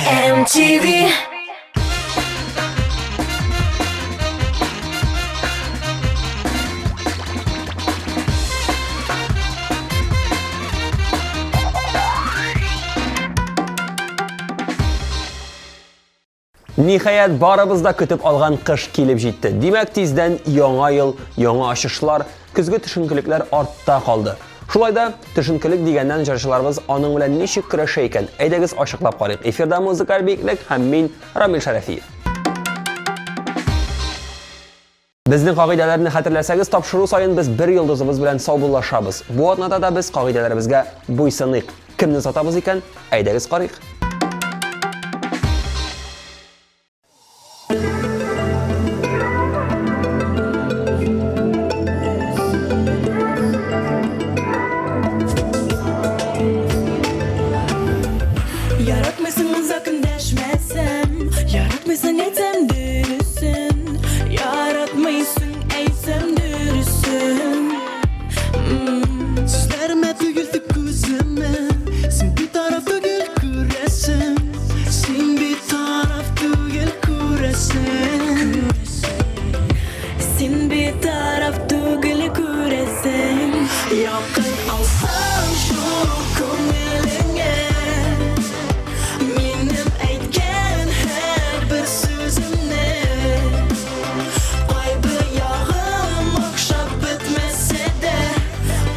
MTV. Nihayet barabızda kütüp algan kış kelip жетті. Demek tezden яңа ел, яңа ачышлар, күзге төшенкелекләр артта калды. Шулайда төшенкелек дигәннән җырчыларыбыз аның белән ничек көрәшә икән? Әйдәгез ачыклап карыйк. Эфирда музыкаль биеклек һәм мин Рамил Шәрәфиев. Безнең кагыйдәләрне хәтерләсәгез, тапшыру саен без бер йолдызыбыз белән саубуллашабыз. Бу атнада да без кагыйдәләребезгә буйсыныйк. Кемне сатабыз икән? Әйдәгез карыйк. Yaratmışsın sakınlaşmasam, yaratmışsın etsem dürüsün, yaratmışsın eysem dürüsün. Sözlerime tügüldü gözüme, sen bir taraf tügül küresin, sen bir taraf tügül küresin, sen bir taraf tügül küresin. Yakın alsam şu konuline. Benim aytgan her bir sözümne Qaybi yağım oqshab bitmasa da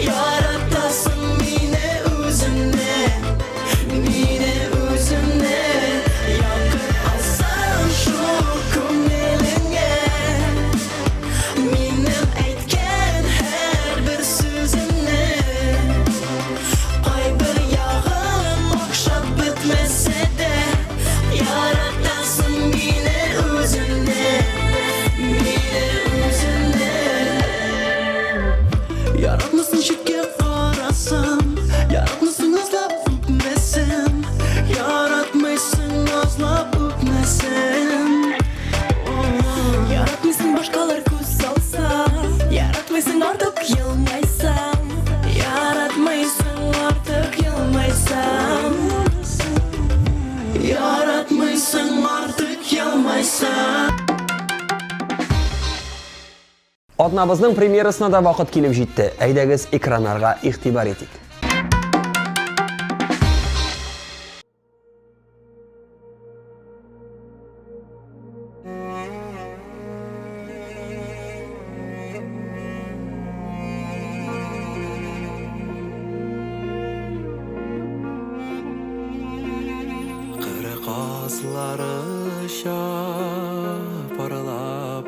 Yaratasan meni o'zingni Yoqib olsam shu ko'nglingga Menim aytgan har bir sözümne Qaybi yağım oqshab bitmasa Yaratasın meni o'zingni Yaratmışsın chetga qarasam Yaratmışsın ozlab o'tmasam Yaratmışsın ozlab o'tmasam Yaratmışsın boshqalar ko'z solsa Yaratmışsın ortiq yilmaysan Yaratmışsın ortiq yilmaysan Yaratmışsın artık yalmaysan Атнабызның премьерасына да вакыт килеп җитте. Әйдәгез экраннарга игътибар итик. Kırık ağızları paralap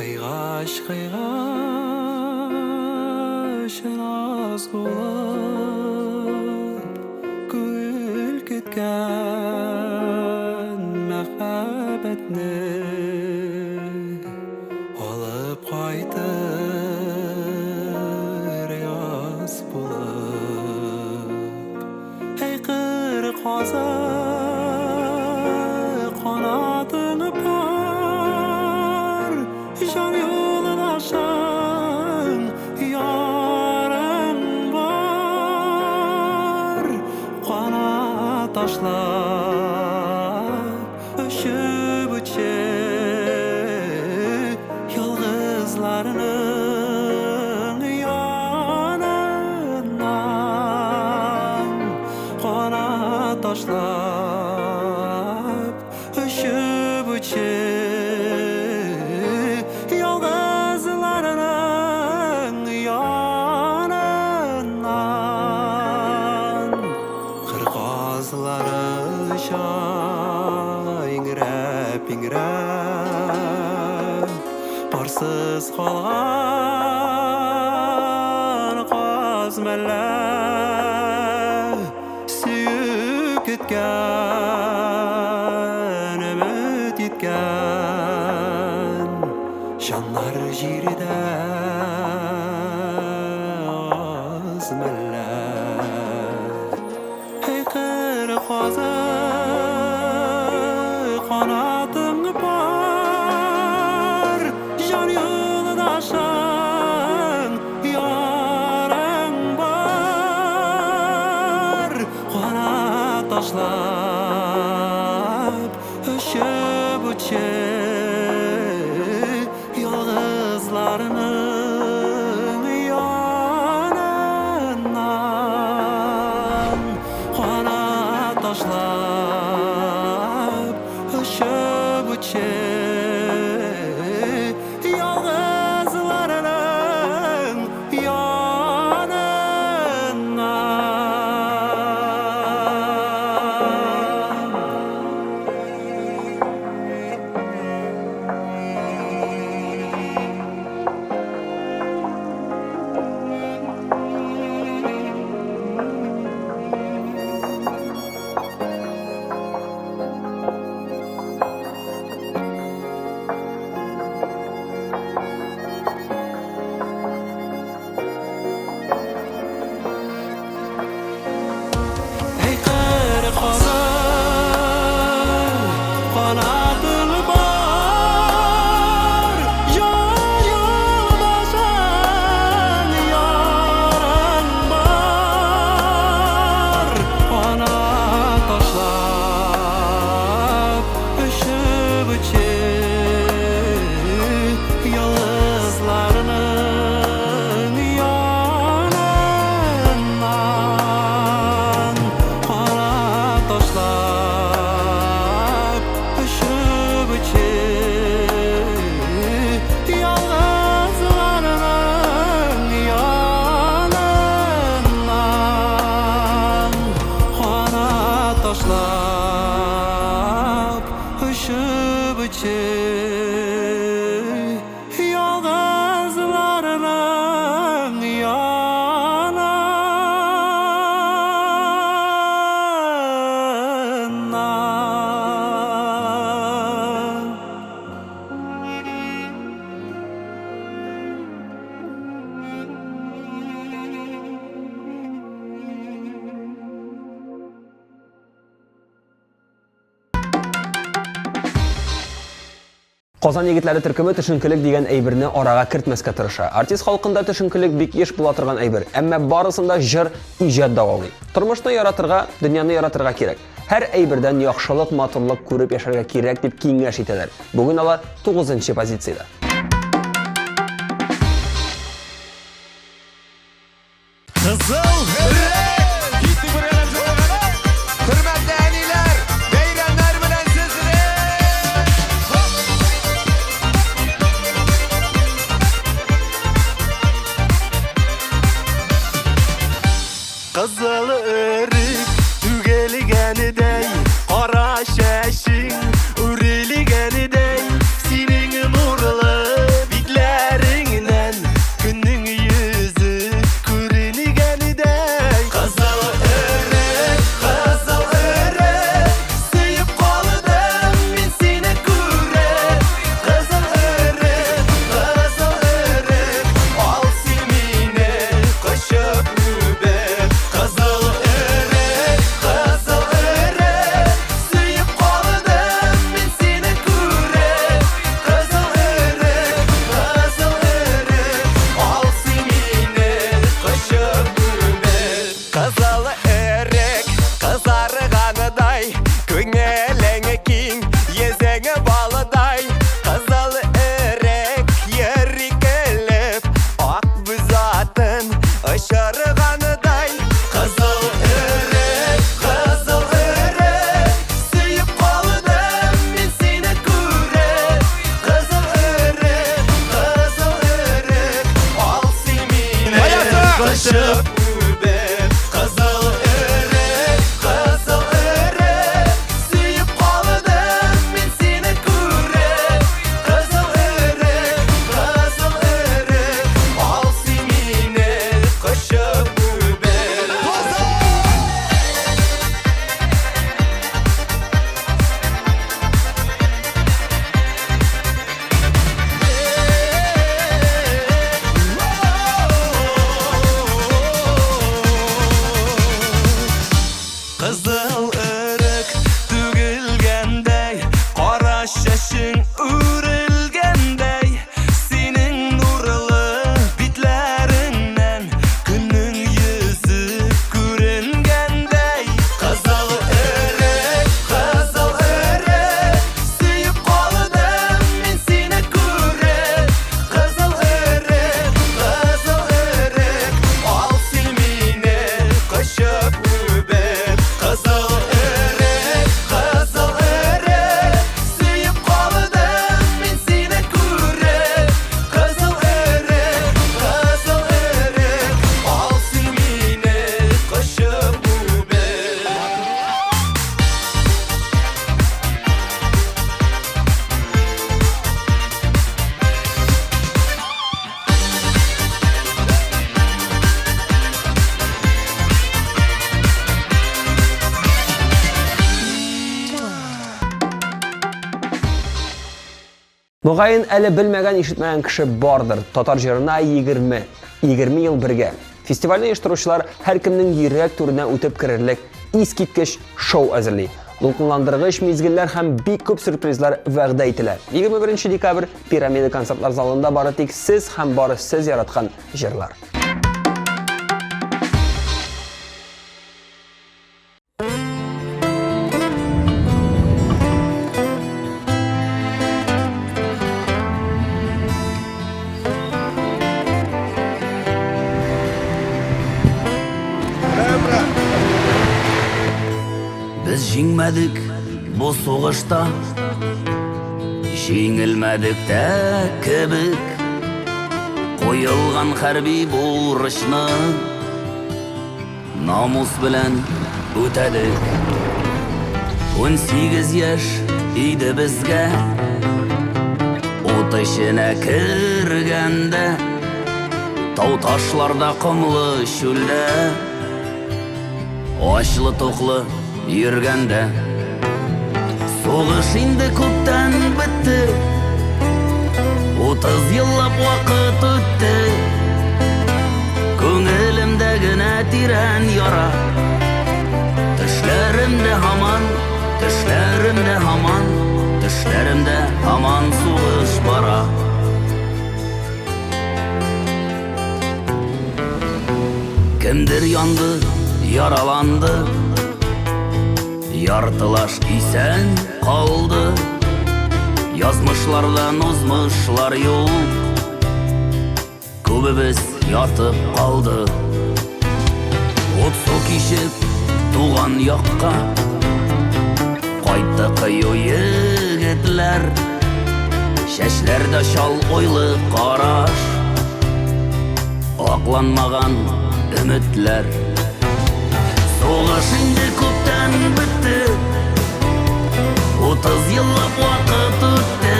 Kıygaş naz bulup Gül ketken mehabetni Alıp kaytır yaz bulup Ey kırık kanadını par Can yolun aşan yarın var Kanat taşlar öşüp uçup Yıldızlarının yanından Kanat taşlar öşüp uçup Yıldızlarının yanından Kırk ağızları ingrep Parsız kalgan kazmeler Süyük etken, ümit etken Şanlar jiride azmeller Hey kırık kanatın par Can yolunu aşan yarın var Kanat taşlap öşüp uçup yıldızlarının yanından kanat taşlap öşüp uçup yıldızlarının taşlap ışıp içi yalnızlarının yanından. Казан егетләре төркеме төшенкелек дигән әйберне арага кертмәскә тырыша. Артист халкында төшенкелек бик еш була торган әйбер, әмма барысында җыр иҗат дәвалый. Тормышны яратырга, дөньяны яратырга кирәк. Һәр әйбердән яхшылык, матурлык күреп яшәргә кирәк дип киңәш итәләр. Бүген алар 9нчы позициядә. Kızıl gitti buraya hürmetli eniler beyrenler bilen sizleri Kızıl ırık tügeligeni kara şeşin ürüligeni senin nurlu bitlerinden günün yüzü Kızıl Мөгаен әле белмәгән ишетмәгән кеше бардыр. Татар җырына 20 ел бергә. Фестивальне оештыручылар һәркемнең йөрәк түренә үтеп керерлек искиткеч шоу әзерли. Дулкынландыргыч мизгелләр һәм бик күп сюрпризлар вәгъдә ителә. 21 декабрь Пирамида концертлар залында бары тик сез һәм бары сез яраткан җырлар. Biz җиңмәдек бу сугышта, җиңелмәдек тә кебек, куелган хәрби бурычны намус белән үтәдек. 18 яшь иде безгә, ут эченә кергәндә, тау ташларда комлы чүлдә, ачлы туклы йөргәндә. Сугыш инде күптән бетте, 30 еллап вакыт үтте, күңелемдә генә тирән яра, төшләремдә һаман, төшләремдә һаман, төшләремдә һаман сугыш бара. Кемдер янды, яраланды, яртылаш исән калды, язмышлардан узмышлар юк, күбебез ятып калды. Ут су кишеп туган якка кайтты кыю егетләр, чәчләрдә чал ойлы караш, акланмаган өметләр. Сугыш инде күптән бетте, 30 еллап вакыт үтте,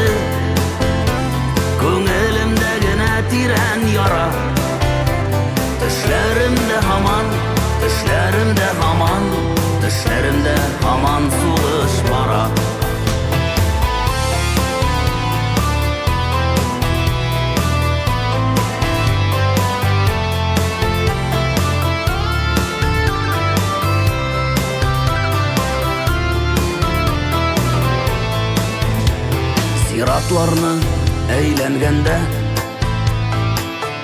күңелемдә генә тирән яра, төшләремдә һаман, төшләремдә һаман, төшләремдә һаман сугыш бара. Сиратларны әйләнгәндә,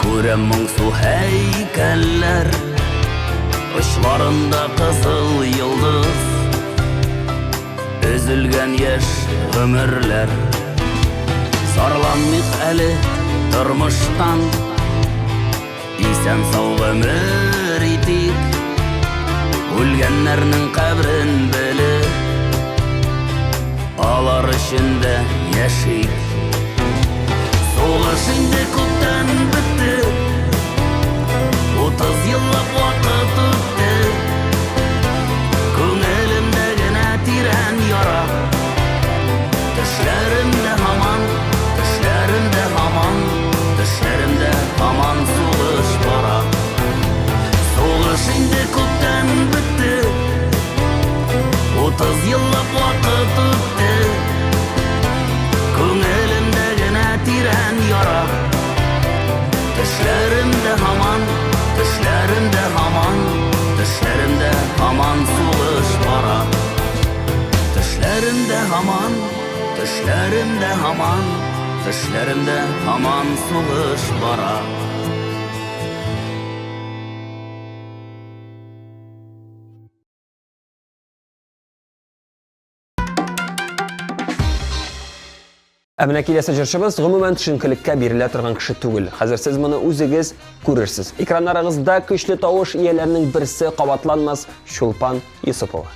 күрәм моңсу һәйкәлләр, очларында кызыл йолдыз, өзелгән яшь гомерләр. Зарланмыйк әле тормыштан, исән сау гомер итик, үлгәннәрнең кабрен белеп, алар өчендә яшик. Сугыш инде күптән бетте, 30 еллап вакыт үтте, күңелемдә генә тирән яра, төшләремдә һаман, төшләремдә һаман, төшләремдә һаман сугыш бара. Сугыш инде күптән бетте, 30 еллап вакыт үтте, күңелемдә генә тирән яра, төшләремдә һаман, төшләремдә һаман, төшләремдә һаман сугыш бара. Төшләремдә һаман, төшләремдә һаман, төшләремдә һаман сугыш бара. Әмінә киләсе җырчыбыз гомумән төшенкелеккә бирелә торган кеше түгел. Хәзер сез моны үзегез күрерсез. Экраннарыгызда көчле тавыш ияләренең берсе кабатланмас Чулпан Юсупова.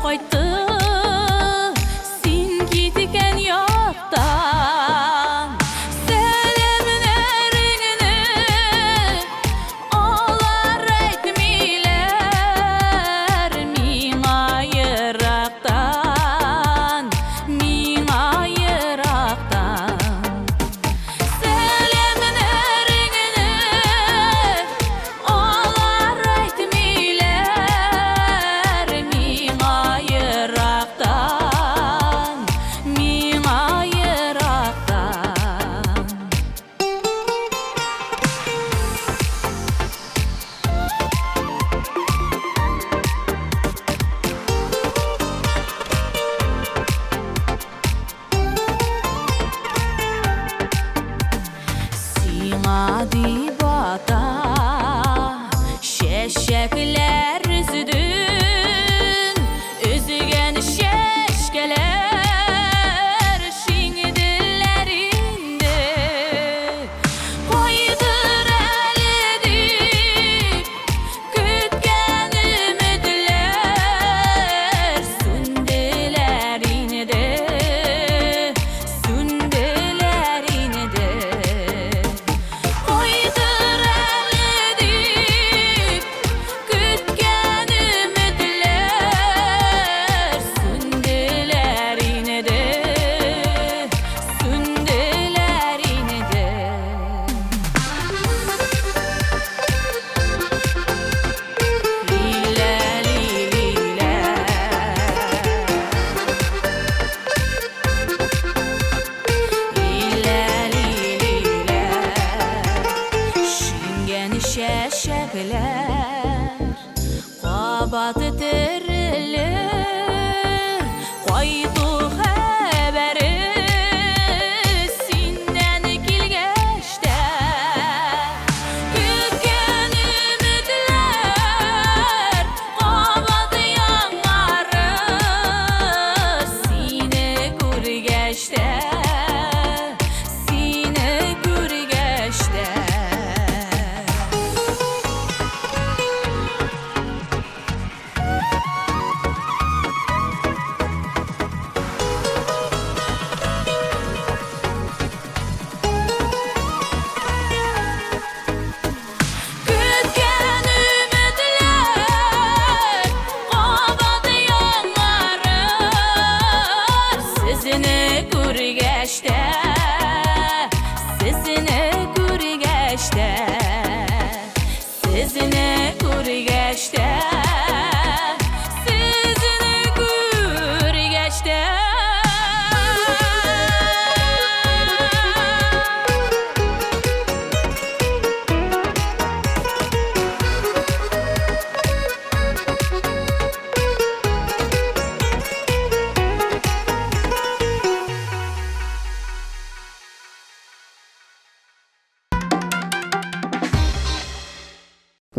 Кайтты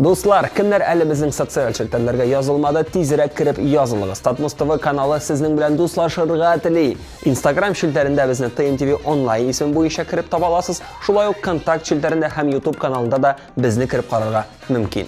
Дуслар, кемнәр әле безнең социаль челтәрләргә язылмады, тизрәк кирип язылыгыз. Татмос ТВ каналы сезнең белән дуслашырга тели. Instagram челтәрендә безне TMTV онлайн исем буенча кирип таба аласыз. Шулай ук контакт челтәрендә һәм YouTube каналында да безне кирип карарга мөмкин.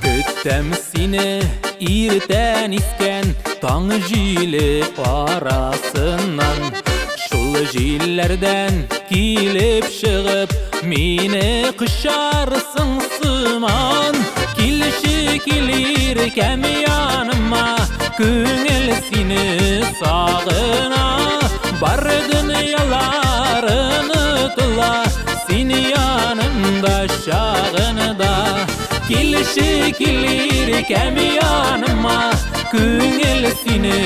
Көттем сине иртән искән таң җиле арасыннан. Шул җилләрдән килеп чыгып, мине кышарсың сыман. Килеши килер кәм яныма, күңел сине сагына. Бар дөньяларын ұтыла, сине янымда шагында. Килеши килер кәм яныма, күңел сине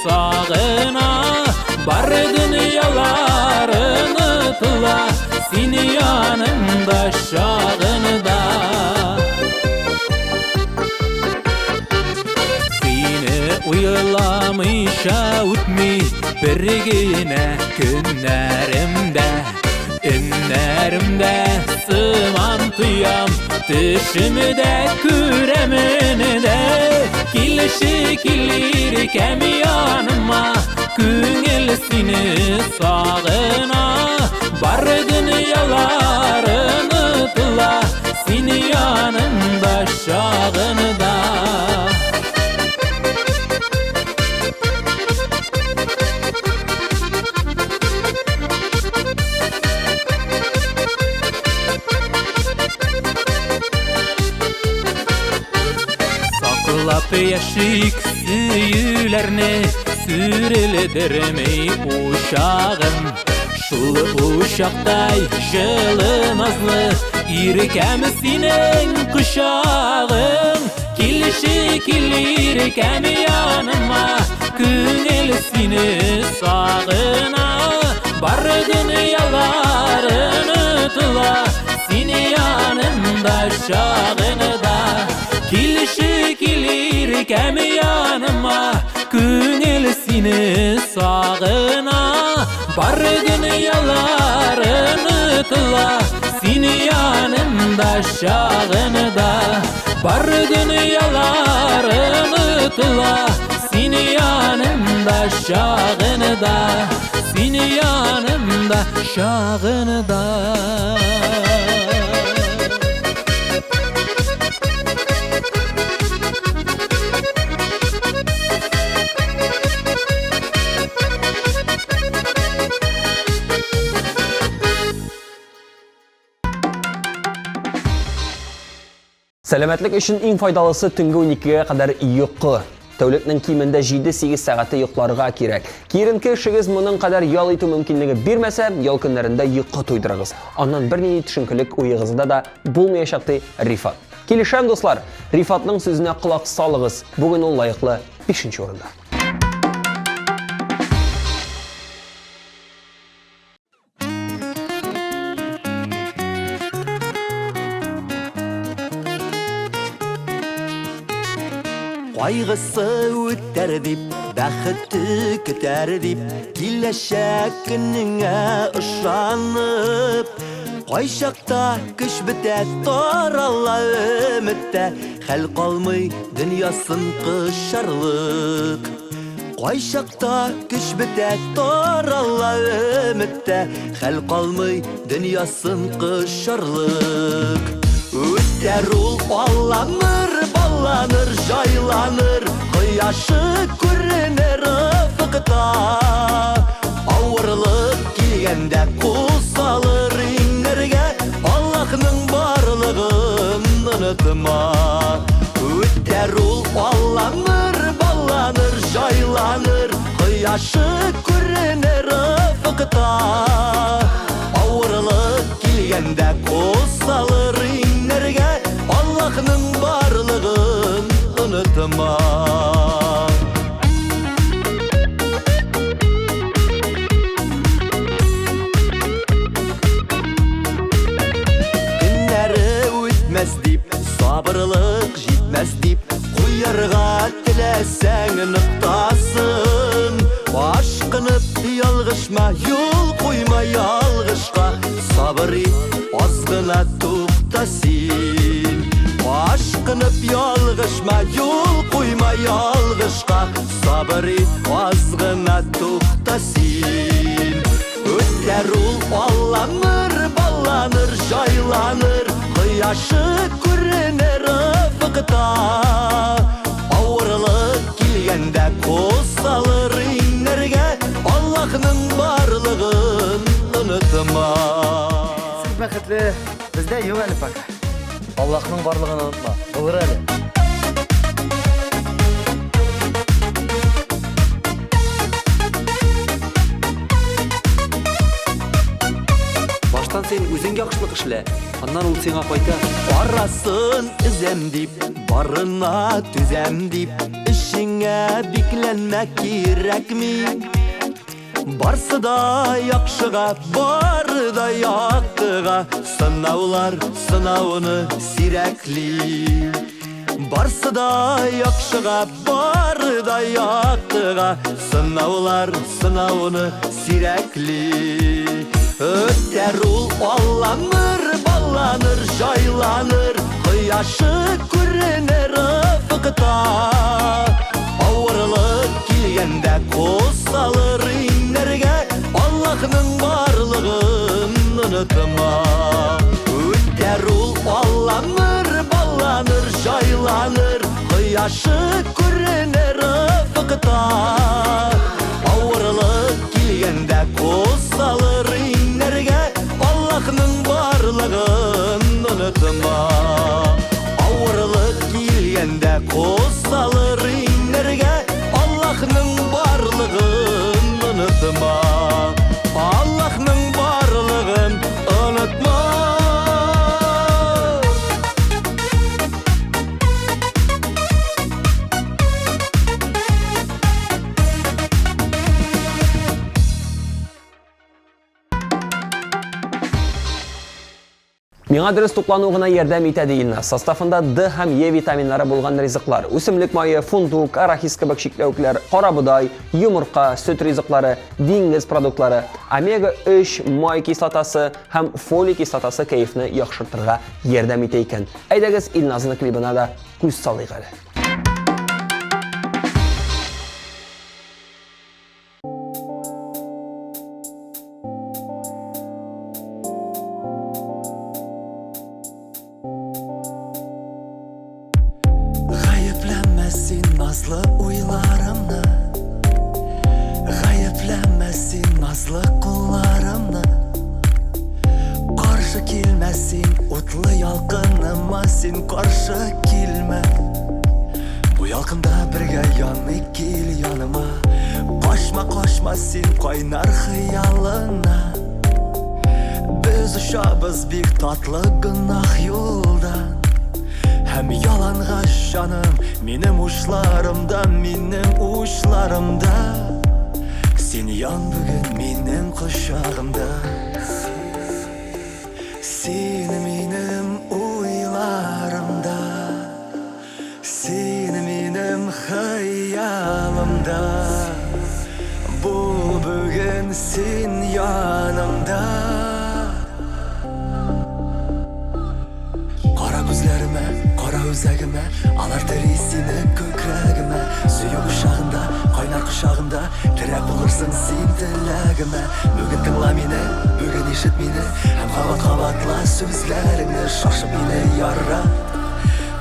сагына. Бар дөньяларын ұтыла, сине янымда шагында. Сине уйламыйша үтми бер генә көннәремдә. Өннәремдә сыман тоям, төшемдә күрәмендә. Килеши килер кәм яныма, күңел сине сагына. Бар дөньяларын ұтыла, сине янымда шагында. Саклап яшик сөйләрне, сүрелдермей ушагым. Шул ушактай жылы назлы, иркәм синең кушагың. Килеши килер кәм яныма, күңел сине сагына. Бар дөньяларын ұтыла, сине янымда шагында. Килеши килер кәм яныма, күңел сине сагына. Бар дөньяларын ұтыла, сине янымда шагында. Бар дөньяларын ұтыла, сине янымда шагында. Сине янымда шагында. Сәламәтлек өчен иң файдалысы төнге 12-гә кадәр йокы. Тәүлекнең кимендә 7-8 сәгате йокларга кирәк. Киеренке эшегез моның кадәр ял итү мөмкинлеге бирмәсә, ял көннәрендә йокы туйдырыгыз. Аннан бернинди төшенкелек уегызда да булмаячак ди Рифат. Килешәм, дуслар, Рифатның сүзенә колак салыгыз. Бүген ул лайыклы 5-нче урында. Кайгысы үтәр дип, бәхете көтәр дип, киләчәк көнеңә ышанып. Кайчакта көч бетә, тарала өметтә, хәл калмый дөньясын кышарлык. Кайчакта көч бетә, тарала өметтә, хәл калмый дөньясын кышарлык. Үтәр ул балланыр, жайланыр, кояшы күренер ufukta. Авырлык килгәндә кусалыр иңнәргә, Аллаһның барлыгын онытма. Үтәр ул балланыр, жайланыр, кояшы күренер ufukta. Авырлык килгәндә кусалыр иңнәргә, Аллаһның барлыгын онытма. Sabırlık jitmez deyip Koyarga tileseng nıqtaсын Aşkınıp yalgışma Yol koyma yalgışka Sabır et azgına tuqtasin Aşkınıp yalgışma Yol koyma yalgışka Sabır et azgına tuqtasin Ötler ul allanır ballanır Jaylanır Kıyaşı көрінер ıfıqta Ауырлық келгенде Қос салыр инерге Allah'ның барлығын ұнытма Siz bәхетле, бізде yok әлі пока. Allah'ның барлығын ұнытма. Olur әлі. Баштан сен өзің яқшылық ішле, аннан ул сеңа қайта. Арасын үзем дип, барына түзем дип Ішіңе бекленмәк керекми Барсы да яқшыға, бары да яқтыға Сынаулар сынауыны сирәкли Барсы да яқшыға, бары да яқтыға Сынаулар сынауыны сирәкли Ötler ul allanır, ballanır, jaylanır Kıyaşı көрінер ıfıqta Ауырлық келгенде Қос салыр инерге Allah'ның барлығын ұнытма Ötler ul allanır, ballanır, jaylanır Kıyaşı көрінер ıfıqta Ауырлық келгенде Қос салыр инерге Allah'ның барлығын ұнытма Ауырлық келгенде Қос салыр инерге Allah'ның барлығын ұнытма Allah'ның барлығын ұнытма Миңа дұрыс туклануына ярдәм итәде Ильнас. Составында D һәм E витаминнары булган ризыклар, үсемлек майы, фундук, арахис кебек чикләүкләр, карабудай, йомырка, сөт ризыклары, диңгез продуктлары, омега-3 май кислотасы һәм фолий кислотасы кәефне яхшыртырга ярдәм итә икән. Әйдәгез Ильнасның клибына да күз салыйк әле. Гаепләмәсин назлы уйларымны Гаепләмәсин назлы кулларымны Каршы килмәсин утлы ялкыныма Син каршы килмә Бу ялкында бергә яный кил яныма Кашма, кашма син кайнар хыялыңа Без ұшабыз бик татлы гынах юлдан Һәм яланға жаным минем учларымда, минем учларымда Син ян бүген минем кочагымда Син минем уйларымда Син минем хыялымда Бу бүген син янымда Кара күзләремә, кара үзәгемә Алар тери сине күкрәгемә Сөю кушагында, кайнар кушагында Терәп булырсың син теләгемә Бүген тыңла мине, бүген ишет мине Һәм кабат-кабатла сүзләреңне Шашып мине ярат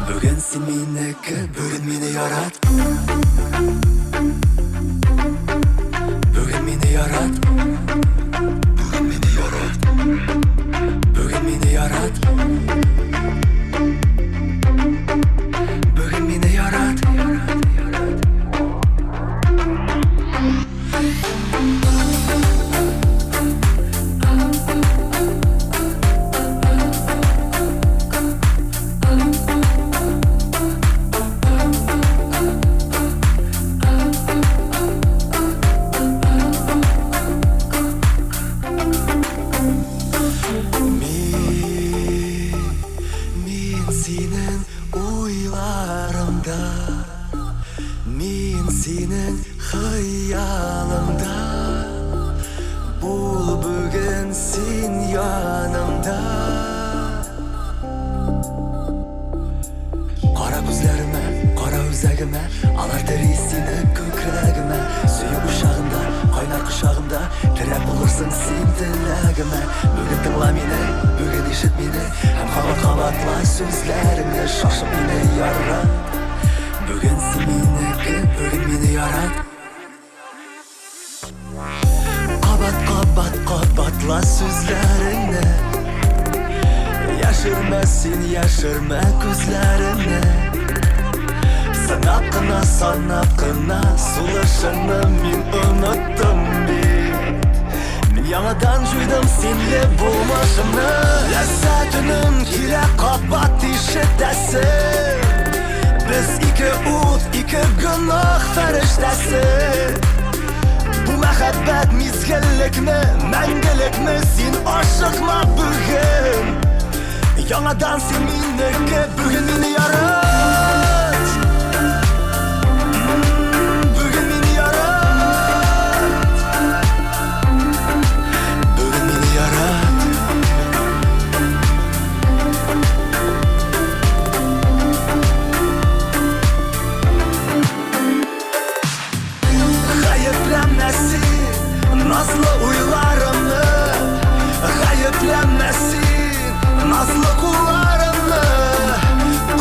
Бүген син минеке, бүген мине ярат Бүген мине ярат Бүген мине ярат Бүген мине ярат Бүгін мені ярат шағыңда, мен сенің хиялыңда, бұл бүгін сен янымда. Қара көзлеріме, қара өзегіме, алар тірей сені көкірегіме. Сүйіп ұшағында, қайнар құшағымда, тіреп болырсың сен тілегіме. Бүгін тыңла мені, бүгін ешіт мені, әм қабат-қабатла сөзлеріңді шашып мені ярат. Бүгін сен менікі, бүгін мені ярат. Қабат-қабатла сөзлеріңді яшырма сен, яшырма көзлеріңді. Санап қына сұлышыңды мен ұмыттым бет. Мен яңадан жүйдім сенле болмашымды. Ләззәтінің келе қабат ишетәсі. Біз ике ут, ике гүнах фәрештәсі. Bu мәхәббәт мизгеллекме, мәңгелекме, син ашықма бүгін. Яңадан сен минеке, бүгін мені ярат. Бүгін мені ярат. Бүгін мені ярат. Nazlı uylarımı, gayiplenmesin nazlı kullarımı.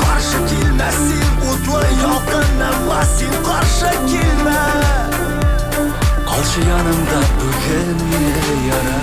Karşı gelmesin utlu yakınıma, sen karşı gelme. Kalşı yanımda bugün yine yara.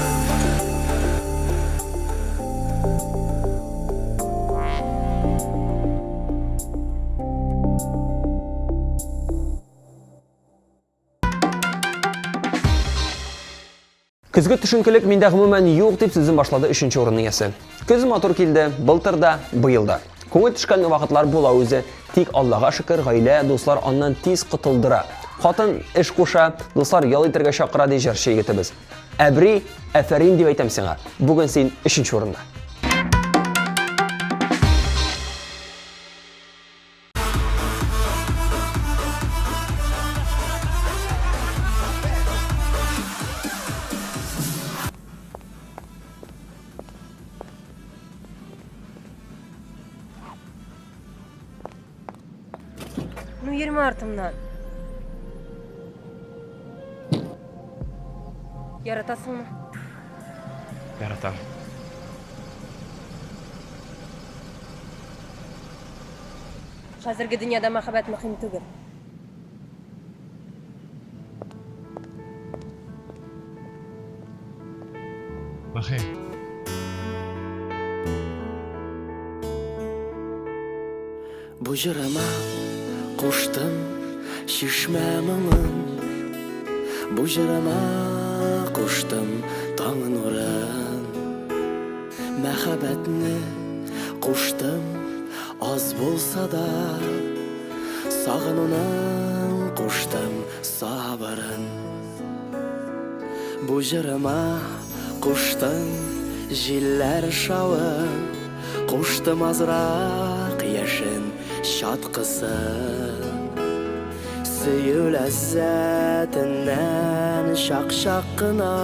Күзгі түшінкілік менде ғымымен yok деп сөзін башлады 3-ші орынның есі. Күз матур келді, былтырда, бұйылда. Көңіл түшкен вақытлар бола өзі, тек Аллаға шүкір ғайлә, достар аннан тез құтылдыра. Қатын іш қоша, достар ял етірге шақыра дей жаршы егетіміз. Әбри, әфәрин деп айтам сеңа. Бүгін сен 3-ші орында. Ну, 20 артымнан. Яратасыңмы? Яратам. Қазіргі дүнияда махаббат мөһим түгел. Мөһим. Bu jırama koştum şişme mımın. Bu jırama koştum tağın oran. Мәхәббәтне koştum az bolsa da. Sağınınan koştum sabırın. Bu jırama koştum jiller şavın. Koştum azrak yaşın şatqıсын. Süyü lәззәтінен шақ-шаққына.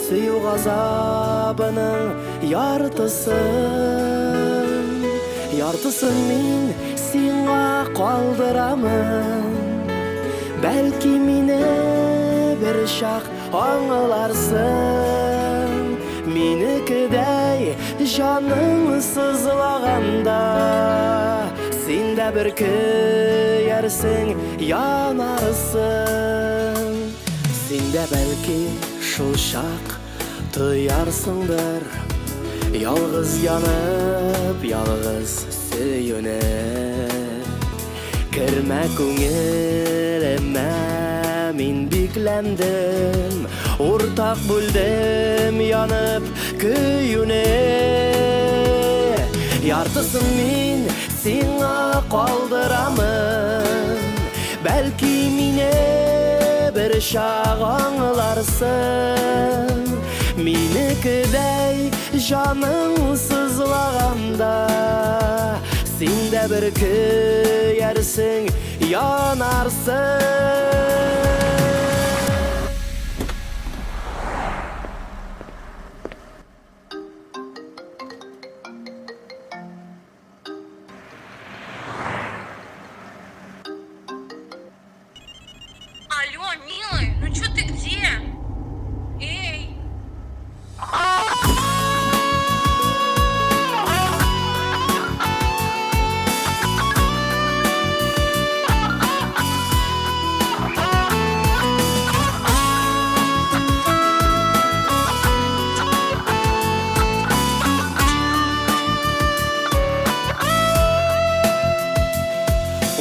Süyü ғазабының яртысын. Яртысын мен сиңа қалдырамын. Бәлки мені бір шақ аңыларсың. Менікідей жаның сызлағанда. Сен де бір көйерсің, янарсың. Сен де бәлки шул шақ тұярсыңдыр. Ялғыз янып, ялғыз сөйініп. Кірмә көңіліме мен бикләндім. Ортақ бүлдім янып көйіне. Яртысын мен сиңа қалдырамын. Бәлки мені бір шақ аңыларсың. Менікідей жаның сызлағанда. Сен де дә бер көярсең, янарсың. Алло, милый, ну чё ты где? Эй!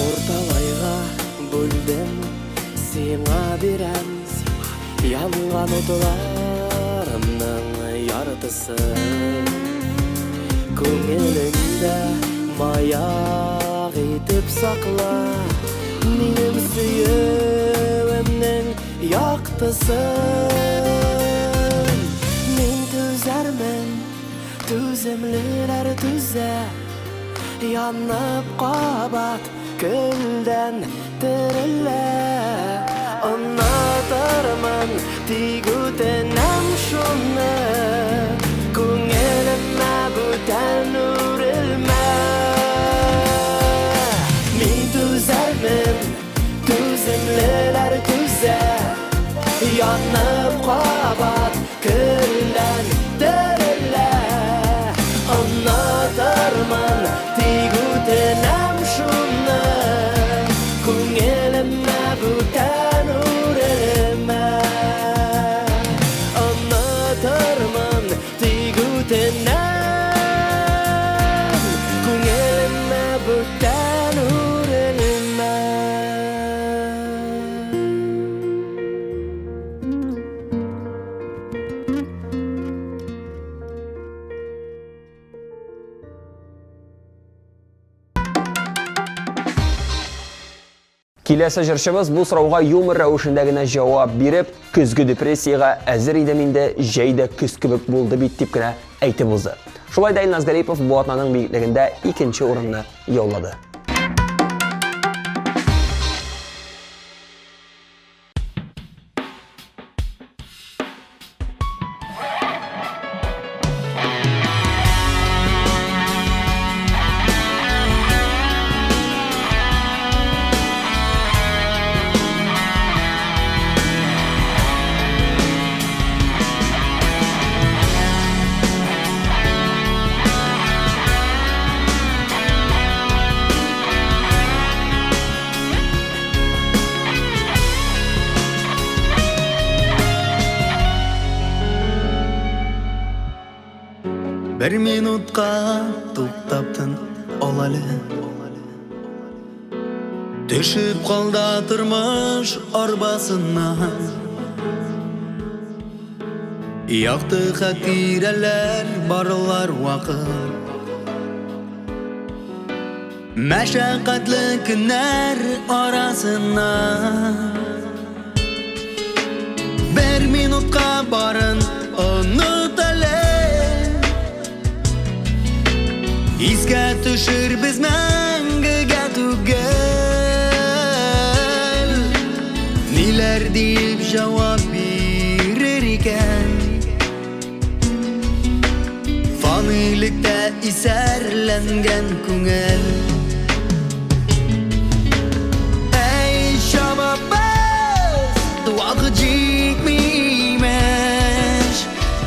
Орталайға бөлдім, сиңа берем, янған отыларымның яртысын. Көңіліңді маяқ етіп сақла, менің сүйеуімнің яқтысын. Мен түзәрмін, түзімлілер түзә, янып қабат күлден тірілі. Ұнатырмын тек өтінем шуны, көңіліме бүтән үрілме. Мен түзәрмін, түзімлілер түзә, янып қабат күлден тірілі. Ұнатырмын тек өтінем шуны, көңіліме бүтән үрілме. Ұнатырмын тек өтінем, көңіліме бүтән үрілме. Киләсе җырчыбыз бу сорауга юмор рәвешендә генә җавап биреп, көзге депрессиягә әзер идем инде, җәй дә көз кебек булды бит дип кенә әйтеп узды. Шулай да Илназ Гарипов бу атнаның биеклегендә 2нче урынны яулады. Bir minutqa to'xtabdin olali. Düşüp qalda turmush arbasından. Yaktı xatiralar barlar vaqt. Meşaqqatli kunlar arasından. Bir minutqa barın unutali. Izga tushir biz mangiga tugal. Nelar deb javob berar ekan. Fanilikda isarlangan ko'ngil. Ey shababaz, vaqt jikmiymish.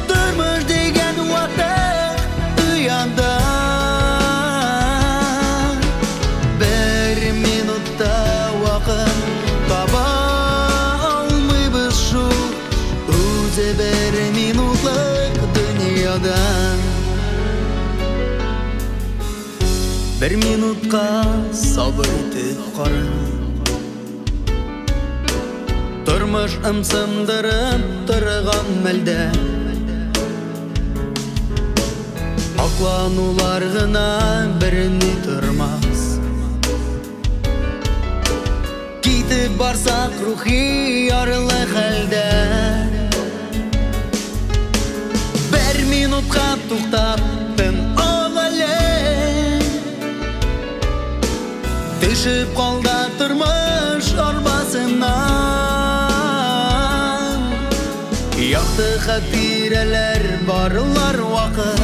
Turmush degan vaqt uyanda. Bir minutlik dünyada. Bir minutqa sabır etib qara. Turmush imsindırib turgan malda. Aqlanular g'ina birini turmas. Kitib barsak ruhi yarlı halda. Bir minutqa to'xtabdin olali. Төшіп қалда тұрмыш арбасынан Яқты хатирәләр барылар вақыт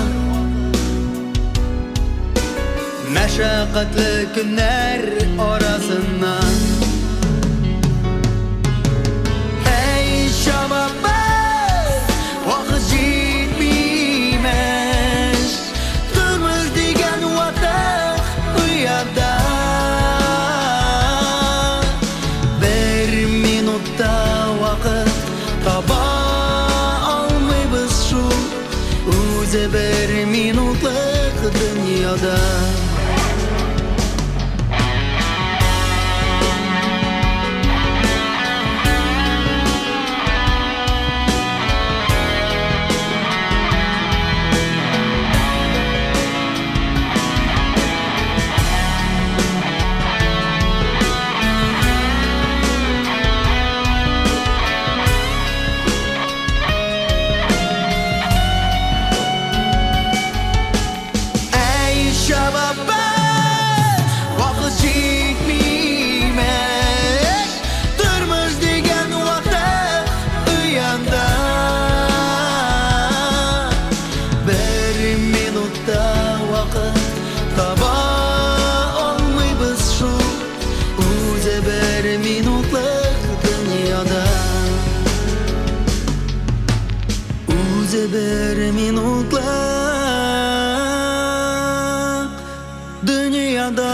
Мәшәқәтлі күннәр арасынан Әй шабабы, вақыт жетмеймеш Тұрмыш деген уатық ұяда Бір минутта вақыт таба алмайбыз шу Өзі бір минутлық дүнияда Bir minutlık dünyada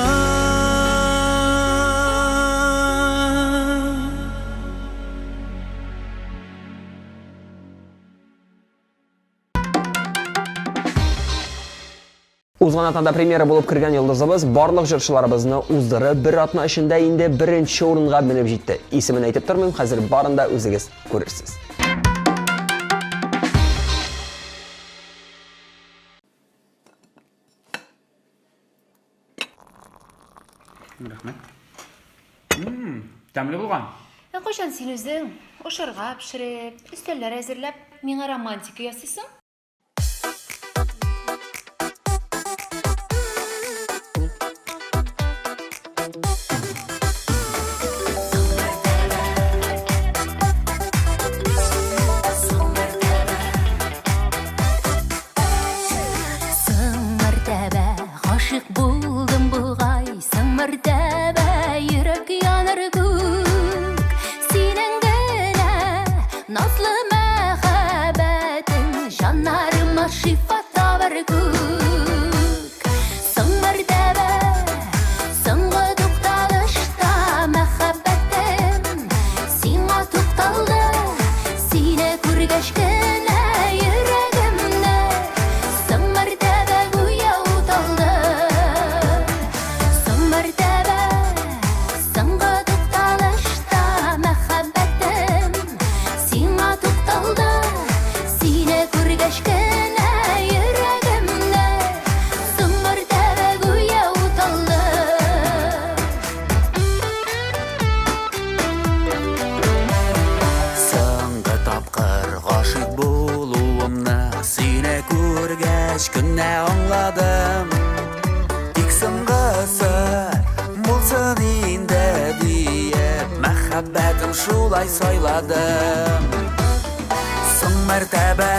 Узган атанда премьера булып кергән йолдызыбыз барлык җырчыларыбызны уздырып, бер атна эчендә инде беренче урынга менеп җитте. Исемен әйтеп тормыйм, хәзер барын да үзегез күрерсез. Рәхмәт. Тәмле булган. Кайчан син үзең ашарга пешереп, өстәлләр әзерләп, миңа романтика ясыйсың? Күнне аңладым Тик соңгысы булсын инде диеп Мәхәббәтем шулай сайладым Соң мәртәбә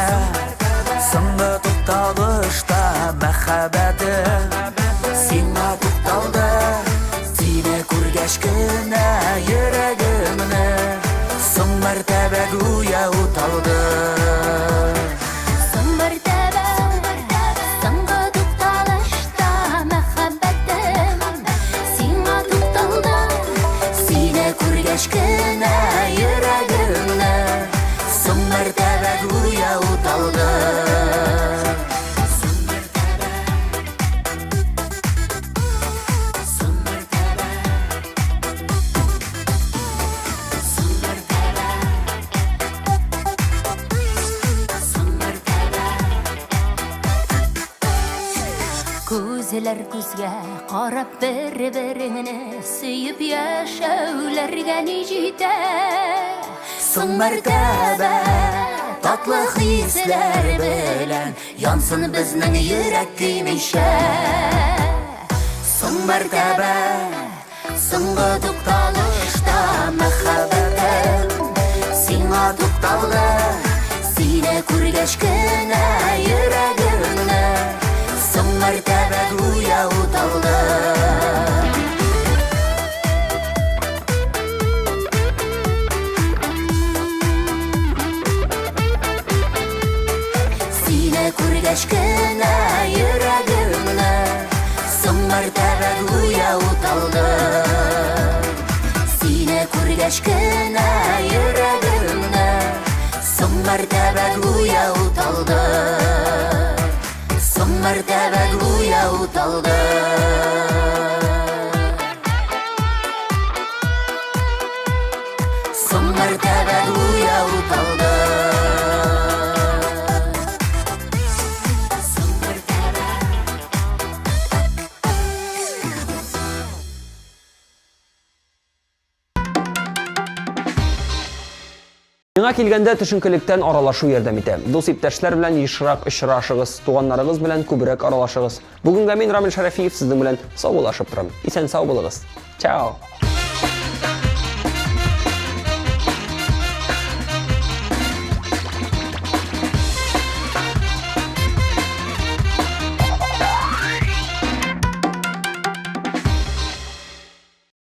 соңгы тукталышта мәхәббәтем Сиңа тукталды Сине күргәч кенә йөрәгемне Соң мәртәбә гүя уталды Кенә йөрәгемне Соң мәртәбә гүя уталды Күзләр күзгә карап бер-береңне сөеп яшәүләргә ни җитә Соң мәртәбә татлы хисләр белән Янсын безнең йөрәк көймичә Соң мәртәбә Соңғы тукталышта мәхәббәтем сиңа тукталды. Сине күргәч кенә йөрәгемне соң мәртәбә гүя уталды. Сине күргәч кенә йөрәгемне соң мәртәбә гүя уталды. Сине күргәч кенә йөрәгемне соң мәртәбә гүя уталды. Соң мәртәбә гүя уталды. Соң мәртәбә гүя уталды. Миңа килгәндә төшенкелектән аралашу ярдәм итә. Дус иптәшләр белән ешрак очрашыгыз, туганнарыгыз белән күбрәк аралашыгыз. Бүгенгә мин Рамил Шәрәфиев сезнең белән саубуллашып торам. Исән сау булыгыз. Чао.